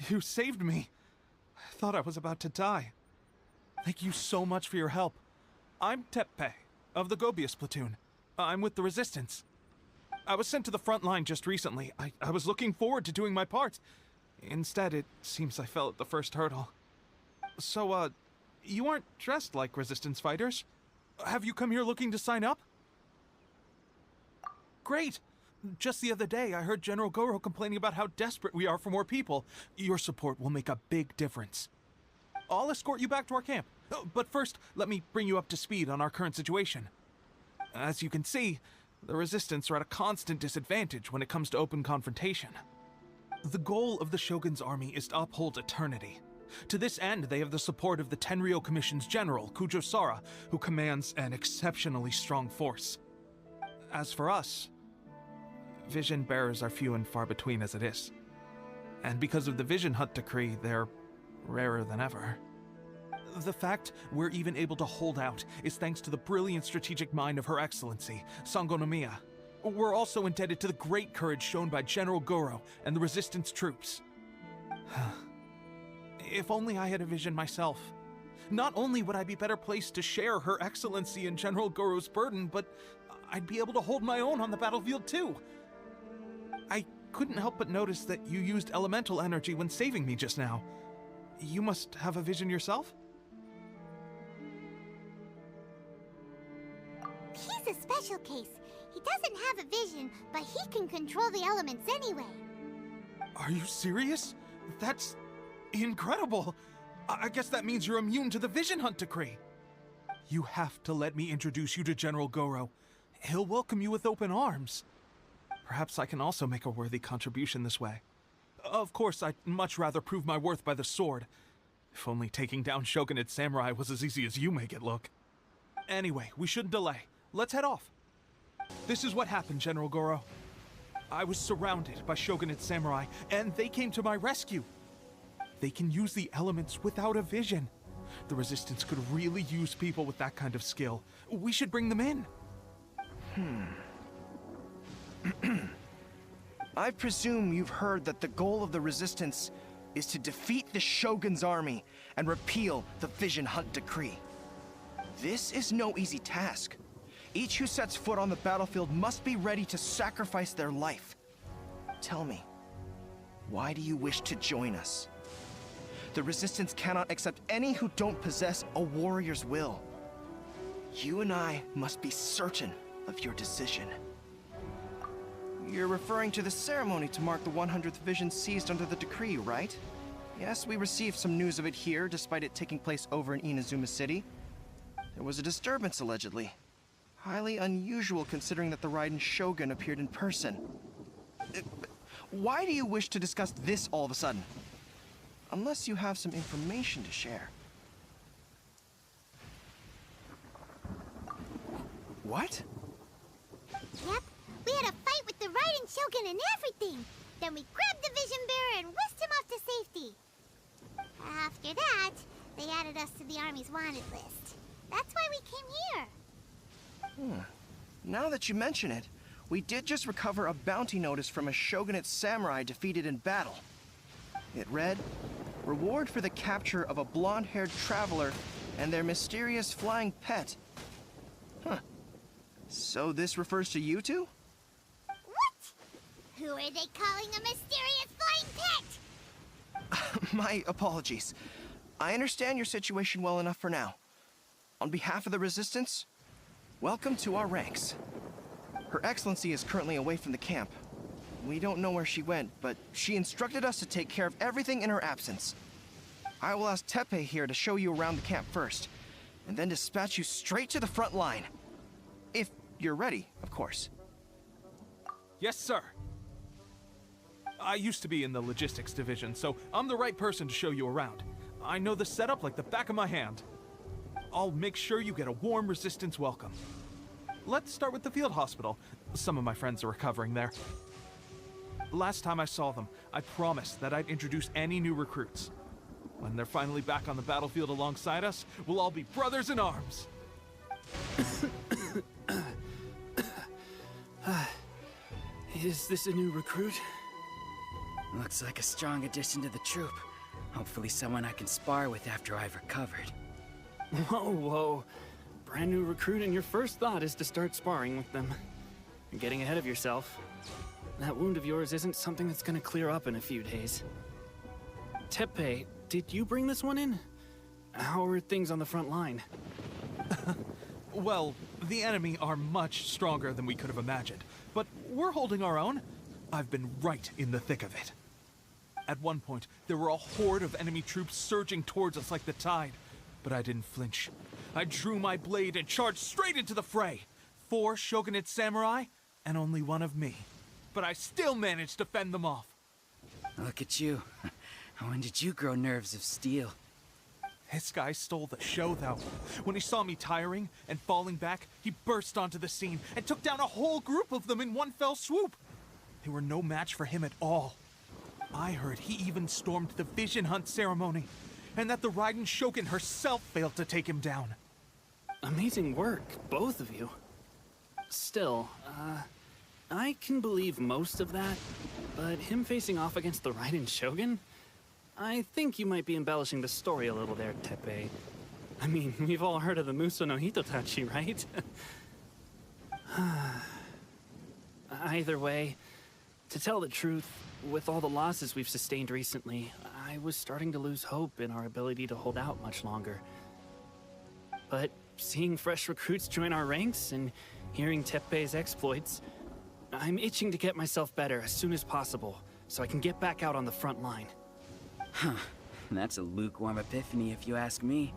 You saved me. I thought I was about to die. Thank you so much for your help. I'm Tepe, of the Gobius platoon. I'm with the Resistance. I was sent to the front line just recently. I was looking forward to doing my part. Instead, it seems I fell at the first hurdle. So, you aren't dressed like Resistance fighters? Have you come here looking to sign up? Great! Just the other day, I heard General Goro complaining about how desperate we are for more people. Your support will make a big difference. I'll escort you back to our camp. But first, let me bring you up to speed on our current situation. As you can see, the Resistance are at a constant disadvantage when it comes to open confrontation. The goal of the Shogun's army is to uphold eternity. To this end, they have the support of the Tenryou Commission's general, Kujou Sara, who commands an exceptionally strong force. As for us, vision bearers are few and far between as it is. And because of the Vision Hunt Decree, they're rarer than ever. The fact we're even able to hold out is thanks to the brilliant strategic mind of Her Excellency, Sangonomiya. We're also indebted to the great courage shown by General Goro and the Resistance troops. If only I had a vision myself. Not only would I be better placed to share Her Excellency and General Goro's burden, but I'd be able to hold my own on the battlefield too. I couldn't help but notice that you used elemental energy when saving me just now. You must have a vision yourself? He's a special case. He doesn't have a vision, but he can control the elements anyway. Are you serious? That's incredible. I guess that means you're immune to the Vision Hunt Decree. You have to let me introduce you to General Goro. He'll welcome you with open arms. Perhaps I can also make a worthy contribution this way. Of course, I'd much rather prove my worth by the sword. If only taking down Shogunate samurai was as easy as you make it look. Anyway, we shouldn't delay. Let's head off. This is what happened, General Goro. I was surrounded by Shogunate samurai, and they came to my rescue. They can use the elements without a vision. The Resistance could really use people with that kind of skill. We should bring them in. I presume you've heard that the goal of the Resistance is to defeat the Shogun's army and repeal the Vision Hunt Decree. This is no easy task. Each who sets foot on the battlefield must be ready to sacrifice their life. Tell me, why do you wish to join us? The Resistance cannot accept any who don't possess a warrior's will. You and I must be certain of your decision. You're referring to the ceremony to mark the 100th vision seized under the decree, right? Yes, we received some news of it here, despite it taking place over in Inazuma City. There was a disturbance, allegedly. Highly unusual considering that the Raiden Shogun appeared in person. Why do you wish to discuss this all of a sudden? Unless you have some information to share. What? Yep, we had a fight with the Raiden Shogun and everything. Then we grabbed the Vision Bearer and whisked him off to safety. After that, they added us to the Army's wanted list. That's why we came here. Now that you mention it, we did just recover a bounty notice from a Shogunate samurai defeated in battle. It read, "Reward for the capture of a blonde-haired traveler and their mysterious flying pet." So this refers to you two? What? Who are they calling a mysterious flying pet? My apologies. I understand your situation well enough for now. On behalf of the Resistance, welcome to our ranks. Her Excellency is currently away from the camp. We don't know where she went, but she instructed us to take care of everything in her absence. I will ask Tepe here to show you around the camp first, and then dispatch you straight to the front line. If you're ready, of course. Yes, sir. I used to be in the logistics division, so I'm the right person to show you around. I know the setup like the back of my hand. I'll make sure you get a warm Resistance welcome. Let's start with the field hospital. Some of my friends are recovering there. Last time I saw them, I promised that I'd introduce any new recruits. When they're finally back on the battlefield alongside us, we'll all be brothers in arms. Is this a new recruit? Looks like a strong addition to the troop. Hopefully someone I can spar with after I've recovered. Whoa, whoa. Brand new recruit and your first thought is to start sparring with them. You're getting ahead of yourself. That wound of yours isn't something that's gonna clear up in a few days. Teppei, did you bring this one in? How are things on the front line? Well, the enemy are much stronger than we could have imagined, but we're holding our own. I've been right in the thick of it. At one point, there were a horde of enemy troops surging towards us like the tide, but I didn't flinch. I drew my blade and charged straight into the fray. 4 shogunate samurai, and only 1 of me. But I still managed to fend them off. Look at you. When did you grow nerves of steel? This guy stole the show, though. When he saw me tiring and falling back, he burst onto the scene and took down a whole group of them in one fell swoop. They were no match for him at all. I heard he even stormed the vision hunt ceremony, and that the Raiden Shogun herself failed to take him down. Amazing work, both of you. Still, I can believe most of that, but him facing off against the Raiden Shogun? I think you might be embellishing the story a little there, Teppei. I mean, we've all heard of the Muso no Hitotachi, right? Either way, to tell the truth, with all the losses we've sustained recently, I was starting to lose hope in our ability to hold out much longer. But seeing fresh recruits join our ranks and hearing Teppei's exploits, I'm itching to get myself better as soon as possible, so I can get back out on the front line. Huh. That's a lukewarm epiphany if you ask me.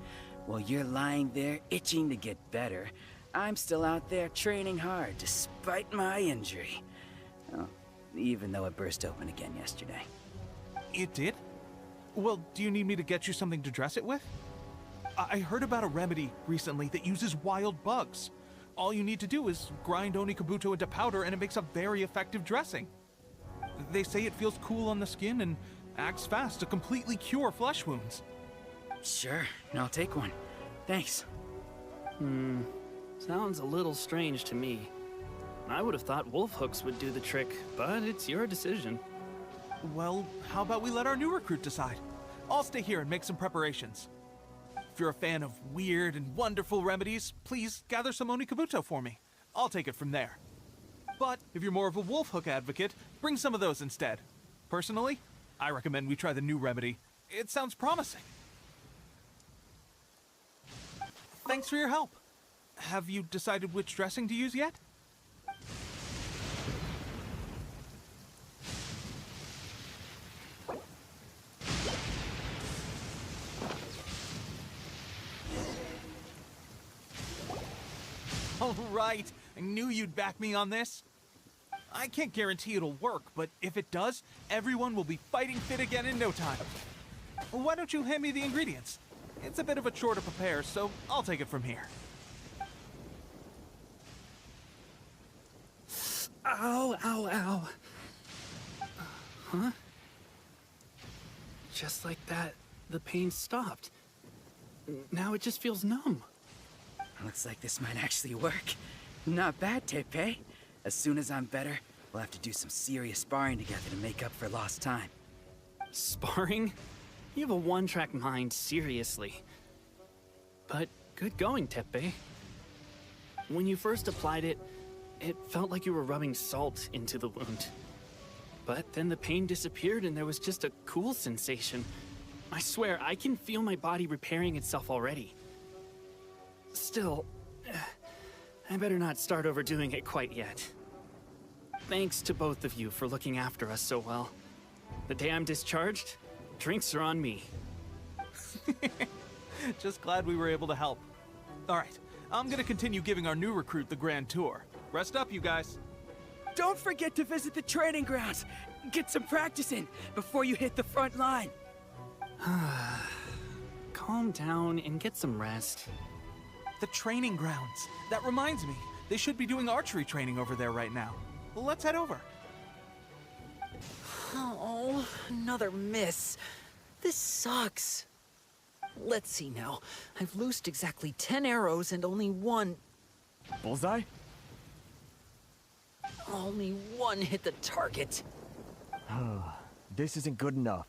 While you're lying there itching to get better, I'm still out there training hard despite my injury. Oh, even though it burst open again yesterday. It did? Well, do you need me to get you something to dress it with? I heard about a remedy recently that uses wild bugs. All you need to do is grind onikabuto into powder and it makes a very effective dressing. They say it feels cool on the skin and acts fast to completely cure flesh wounds. Sure, I'll take one. Thanks. Sounds a little strange to me. I would have thought wolf hooks would do the trick, but it's your decision. Well, how about we let our new recruit decide? I'll stay here and make some preparations. If you're a fan of weird and wonderful remedies, please gather some onikabuto for me. I'll take it from there. But if you're more of a wolf hook advocate, bring some of those instead. Personally, I recommend we try the new remedy. It sounds promising. Thanks for your help. Have you decided which dressing to use yet? All right, I knew you'd back me on this. I can't guarantee it'll work, but if it does, everyone will be fighting fit again in no time. Why don't you hand me the ingredients? It's a bit of a chore to prepare, so I'll take it from here. Ow, ow, ow. Huh? Just like that, the pain stopped. Now it just feels numb. Looks like this might actually work. Not bad, Teppei. As soon as I'm better, we'll have to do some serious sparring together to make up for lost time. Sparring? You have a one-track mind, seriously. But good going, Teppei. When you first applied it, it felt like you were rubbing salt into the wound. But then the pain disappeared and there was just a cool sensation. I swear, I can feel my body repairing itself already. Still, I better not start overdoing it quite yet. Thanks to both of you for looking after us so well. The day I'm discharged, drinks are on me. Just glad we were able to help. All right, I'm gonna continue giving our new recruit the grand tour. Rest up, you guys. Don't forget to visit the training grounds. Get some practice in before you hit the front line. Calm down and get some rest. The training grounds. That reminds me, they should be doing archery training over there right now. Well, let's head over. Oh, another miss. This sucks. Let's see now. I've loosed exactly 10 arrows and only one... Bullseye? Only one hit the target. this isn't good enough.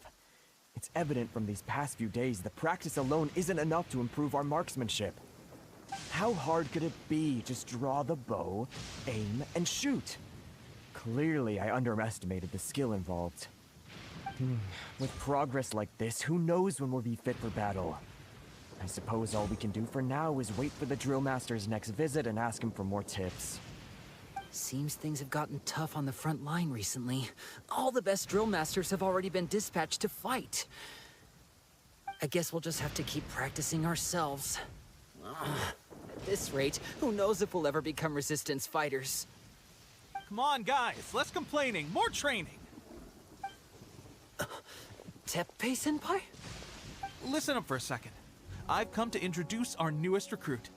It's evident from these past few days that practice alone isn't enough to improve our marksmanship. How hard could it be? Just draw the bow, aim, and shoot. Clearly, I underestimated the skill involved. With progress like this, who knows when we'll be fit for battle? I suppose all we can do for now is wait for the drill master's next visit and ask him for more tips. Seems things have gotten tough on the front line recently. All the best drill masters have already been dispatched to fight. I guess we'll just have to keep practicing ourselves. At this rate, who knows if we'll ever become resistance fighters. Come on, guys, less complaining, more training. Teppei-senpai? Listen up for a second. I've come to introduce our newest recruit.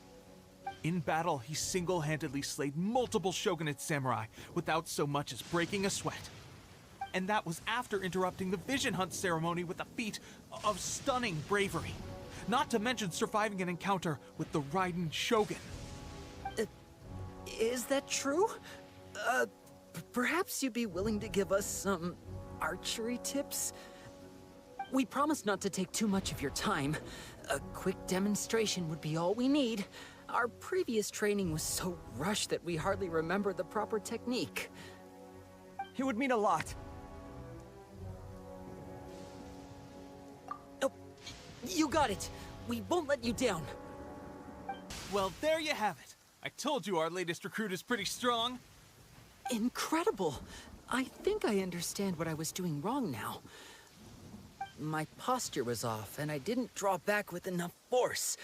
In battle, he single-handedly slayed multiple shogunate samurai without so much as breaking a sweat. And that was after interrupting the vision hunt ceremony with a feat of stunning bravery. Not to mention surviving an encounter with the Raiden Shogun. Is that true? Perhaps you'd be willing to give us some archery tips? We promise not to take too much of your time. A quick demonstration would be all we need. Our previous training was so rushed that we hardly remember the proper technique. It would mean a lot. Oh, you got it. We won't let you down. Well, there you have it. I told you our latest recruit is pretty strong. Incredible. I think I understand what I was doing wrong now. My posture was off, and I didn't draw back with enough force.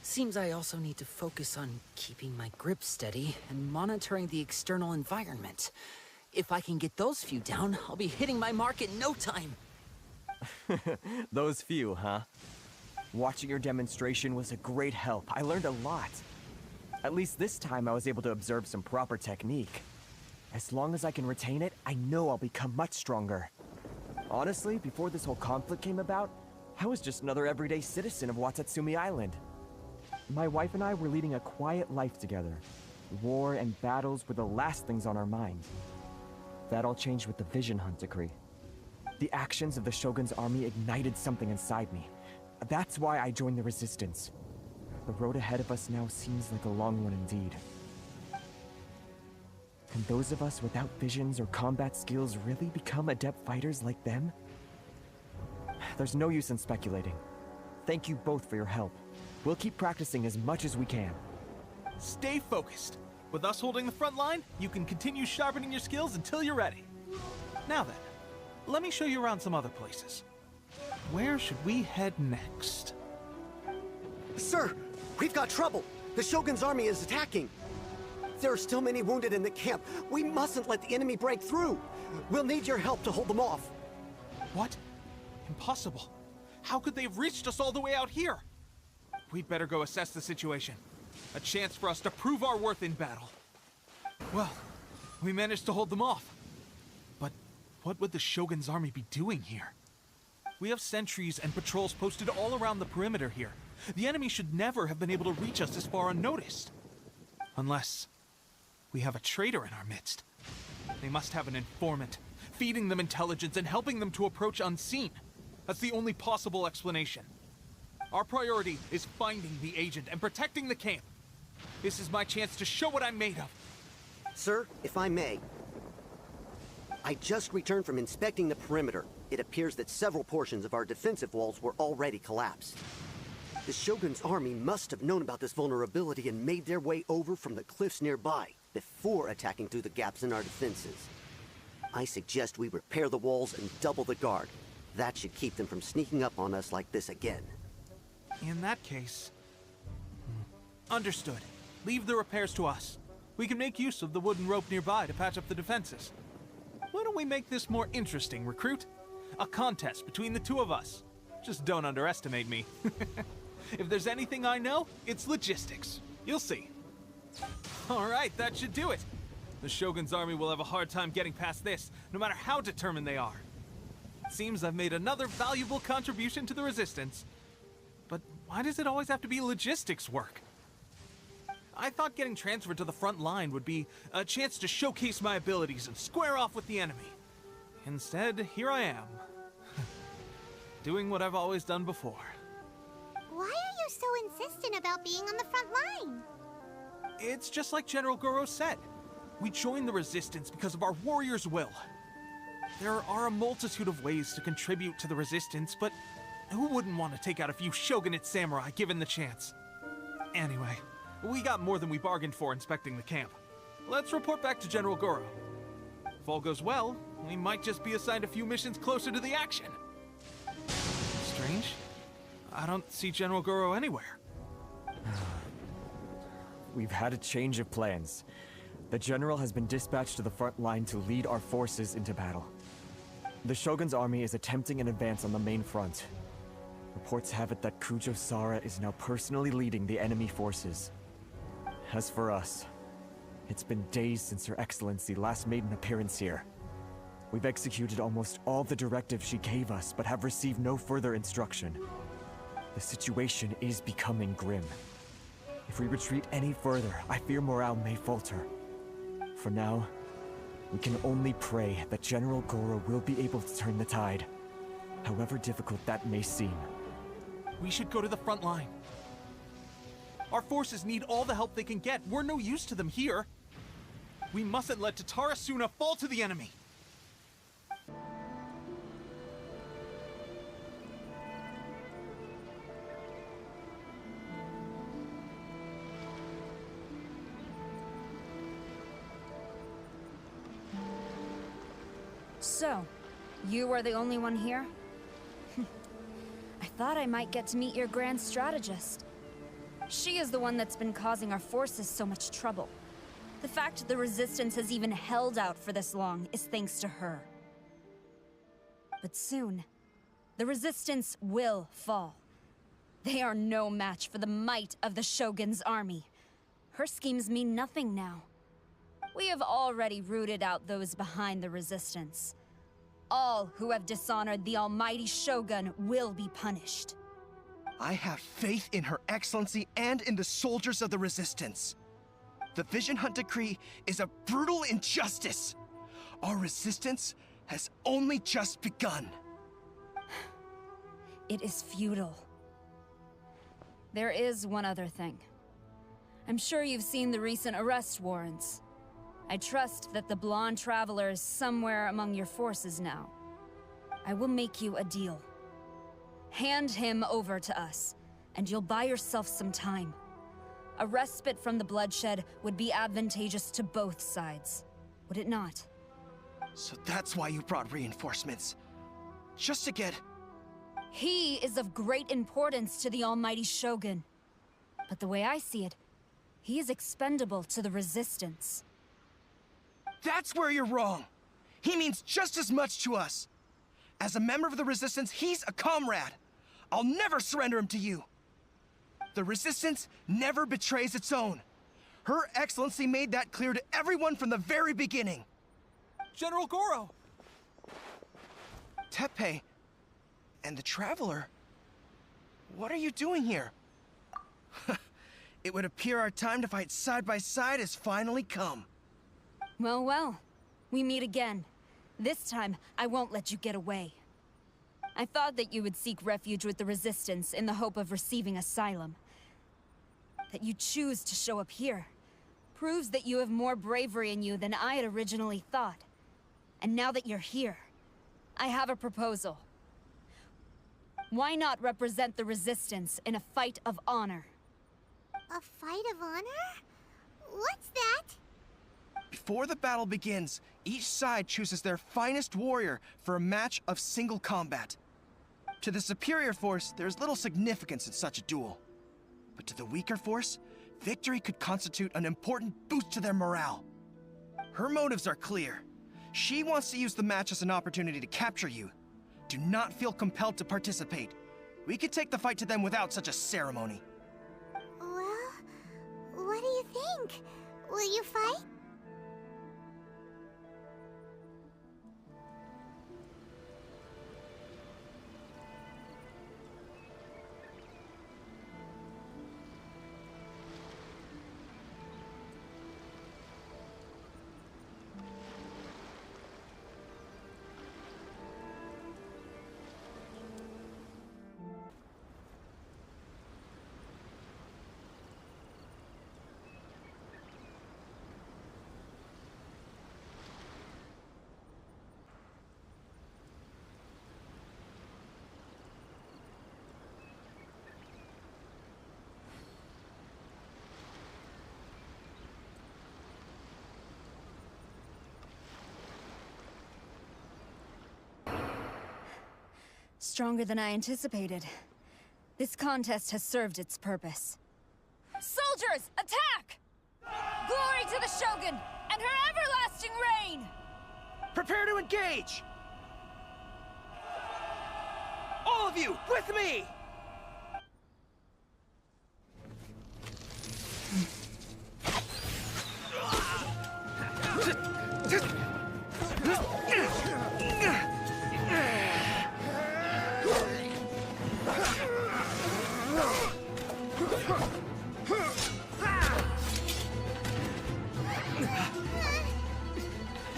Seems I also need to focus on keeping my grip steady and monitoring the external environment. If I can get those few down, I'll be hitting my mark in no time. Those few, huh? Watching your demonstration was a great help. I learned a lot. At least this time I was able to observe some proper technique. As long as I can retain it, I know I'll become much stronger. Honestly, before this whole conflict came about, I was just another everyday citizen of Watatsumi Island. My wife and I were leading a quiet life together. War and battles were the last things on our mind. That all changed with the Vision Hunt decree. The actions of the Shogun's army ignited something inside me. That's why I joined the Resistance. The road ahead of us now seems like a long one indeed. Can those of us without visions or combat skills really become adept fighters like them? There's no use in speculating. Thank you both for your help. We'll keep practicing as much as we can. Stay focused. With us holding the front line, you can continue sharpening your skills until you're ready. Now then, let me show you around some other places. Where should we head next? Sir, we've got trouble. The Shogun's army is attacking. There are still many wounded in the camp. We mustn't let the enemy break through. We'll need your help to hold them off. What? Impossible. How could they have reached us all the way out here? We'd better go assess the situation. A chance for us to prove our worth in battle. Well, we managed to hold them off. But what would the Shogun's army be doing here? We have sentries and patrols posted all around the perimeter here. The enemy should never have been able to reach us this far unnoticed. Unless we have a traitor in our midst. They must have an informant, feeding them intelligence and helping them to approach unseen. That's the only possible explanation. Our priority is finding the agent and protecting the camp. This is my chance to show what I'm made of. Sir, if I may. I just returned from inspecting the perimeter. It appears that several portions of our defensive walls were already collapsed. The Shogun's army must have known about this vulnerability and made their way over from the cliffs nearby before attacking through the gaps in our defenses. I suggest we repair the walls and double the guard. That should keep them from sneaking up on us like this again. In that case... Understood. Leave the repairs to us. We can make use of the wooden rope nearby to patch up the defenses. Why don't we make this more interesting, recruit? A contest between the two of us. Just don't underestimate me. If there's anything I know, it's logistics. You'll see. All right, that should do it. The Shogun's army will have a hard time getting past this, no matter how determined they are. It seems I've made another valuable contribution to the Resistance. But why does it always have to be logistics work? I thought getting transferred to the front line would be a chance to showcase my abilities and square off with the enemy. Instead, here I am, doing what I've always done before. Why are you so insistent about being on the front line? It's just like General Goro said. We joined the Resistance because of our warrior's will. There are a multitude of ways to contribute to the Resistance, but who wouldn't want to take out a few shogunate samurai given the chance? Anyway, we got more than we bargained for inspecting the camp. Let's report back to General Goro. If all goes well, we might just be assigned a few missions closer to the action. Strange. I don't see General Goro anywhere. We've had a change of plans. The general has been dispatched to the front line to lead our forces into battle. The Shogun's army is attempting an advance on the main front. Reports have it that Kujou Sara is now personally leading the enemy forces. As for us, it's been days since Her Excellency last made an appearance here. We've executed almost all the directives she gave us, but have received no further instruction. The situation is becoming grim. If we retreat any further, I fear morale may falter. For now, we can only pray that General Goro will be able to turn the tide, however difficult that may seem. We should go to the front line. Our forces need all the help they can get. We're no use to them here. We mustn't let Tatarasuna fall to the enemy. So, you are the only one here? I thought I might get to meet your grand strategist. She is the one that's been causing our forces so much trouble. The fact the Resistance has even held out for this long is thanks to her. But soon, the Resistance will fall. They are no match for the might of the Shogun's army. Her schemes mean nothing now. We have already rooted out those behind the Resistance. All who have dishonored the almighty Shogun will be punished. I have faith in Her Excellency and in the soldiers of the Resistance. The Vision Hunt Decree is a brutal injustice. Our resistance has only just begun. It is futile. There is one other thing. I'm sure you've seen the recent arrest warrants. I trust that the blonde traveler is somewhere among your forces now. I will make you a deal. Hand him over to us, and you'll buy yourself some time. A respite from the bloodshed would be advantageous to both sides, would it not? So that's why you brought reinforcements. Just to get... He is of great importance to the almighty Shogun. But the way I see it, he is expendable to the Resistance. That's where you're wrong. He means just as much to us. As a member of the Resistance, he's a comrade. I'll never surrender him to you. The Resistance never betrays its own. Her Excellency made that clear to everyone from the very beginning. General Goro! Teppei and the Traveler, what are you doing here? It would appear our time to fight side by side has finally come. Well, well. We meet again. This time, I won't let you get away. I thought that you would seek refuge with the Resistance in the hope of receiving asylum. That you choose to show up here proves that you have more bravery in you than I had originally thought. And now that you're here, I have a proposal. Why not represent the Resistance in a fight of honor? A fight of honor? What's that? Before the battle begins, each side chooses their finest warrior for a match of single combat. To the superior force, there's little significance in such a duel. But to the weaker force, victory could constitute an important boost to their morale. Her motives are clear. She wants to use the match as an opportunity to capture you. Do not feel compelled to participate. We could take the fight to them without such a ceremony. Well, what do you think? Will you fight? stronger than I anticipated. This contest has served its purpose. Soldiers, attack! Glory to the Shogun and her everlasting reign! Prepare to engage! All of you, with me!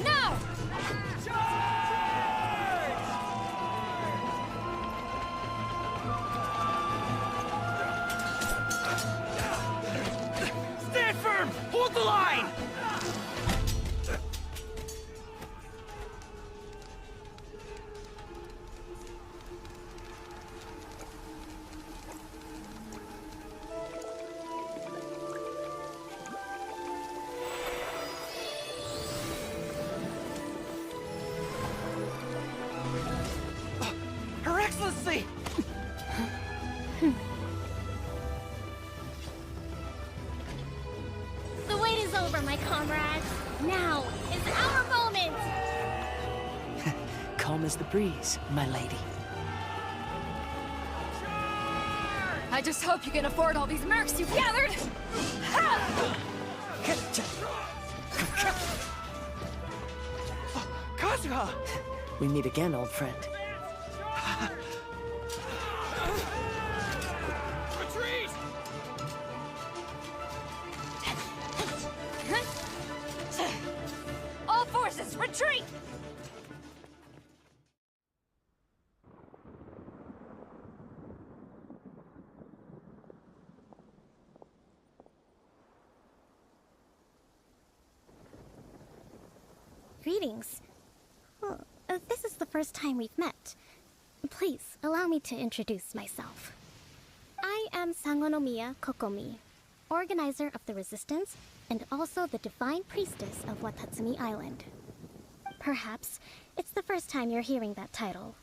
Now! Stand firm! Hold the line! Her Excellency! The wait is over, my comrades. Now is our moment! Calm as the breeze, my lady. I just hope you can afford all these mercs you've gathered! Ha! Kazuha! We meet again, old friend. Retreat! All forces, retreat! Greetings. Well, this is the first time we've met. Please, allow me to introduce myself. I am Sangonomiya Kokomi, organizer of the Resistance and also the Divine Priestess of Watatsumi Island. Perhaps it's the first time you're hearing that title.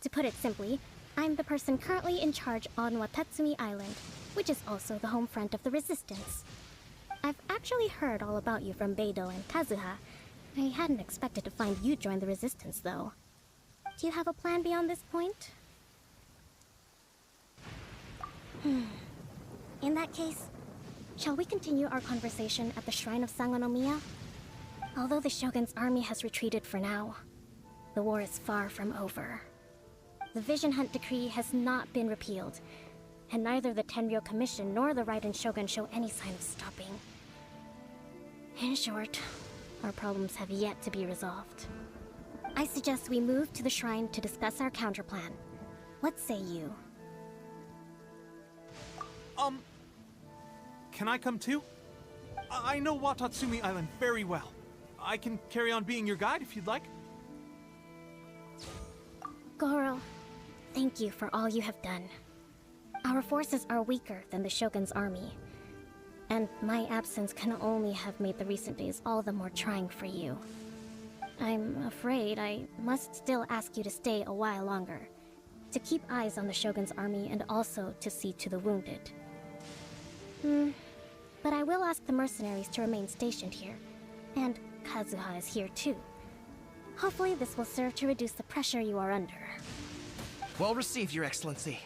To put it simply, I'm the person currently in charge on Watatsumi Island, which is also the home front of the Resistance. I've actually heard all about you from Beidou and Kazuha. I hadn't expected to find you join the Resistance, though. Do you have a plan beyond this point? In that case, shall we continue our conversation at the Shrine of Sangonomiya? Although the Shogun's army has retreated for now, the war is far from over. The Vision Hunt Decree has not been repealed, and neither the Tenryo Commission nor the Raiden Shogun show any sign of stopping. In short, our problems have yet to be resolved. I suggest we move to the shrine to discuss our counterplan. What say you? Can I come too? I know Watatsumi Island very well. I can carry on being your guide if you'd like. Goro, thank you for all you have done. Our forces are weaker than the Shogun's army, and my absence can only have made the recent days all the more trying for you. I'm afraid I must still ask you to stay a while longer, to keep eyes on the Shogun's army and also to see to the wounded. But I will ask the mercenaries to remain stationed here, and Kazuha is here too. Hopefully this will serve to reduce the pressure you are under. Well received, Your Excellency.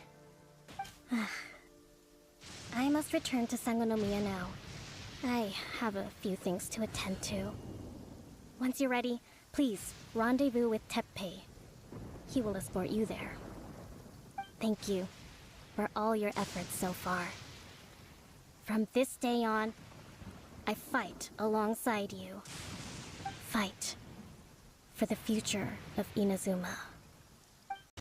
I must return to Sangonomiya now. I have a few things to attend to. Once you're ready, please rendezvous with Teppei. He will escort you there. Thank you for all your efforts so far. From this day on, I fight alongside you. Fight for the future of Inazuma.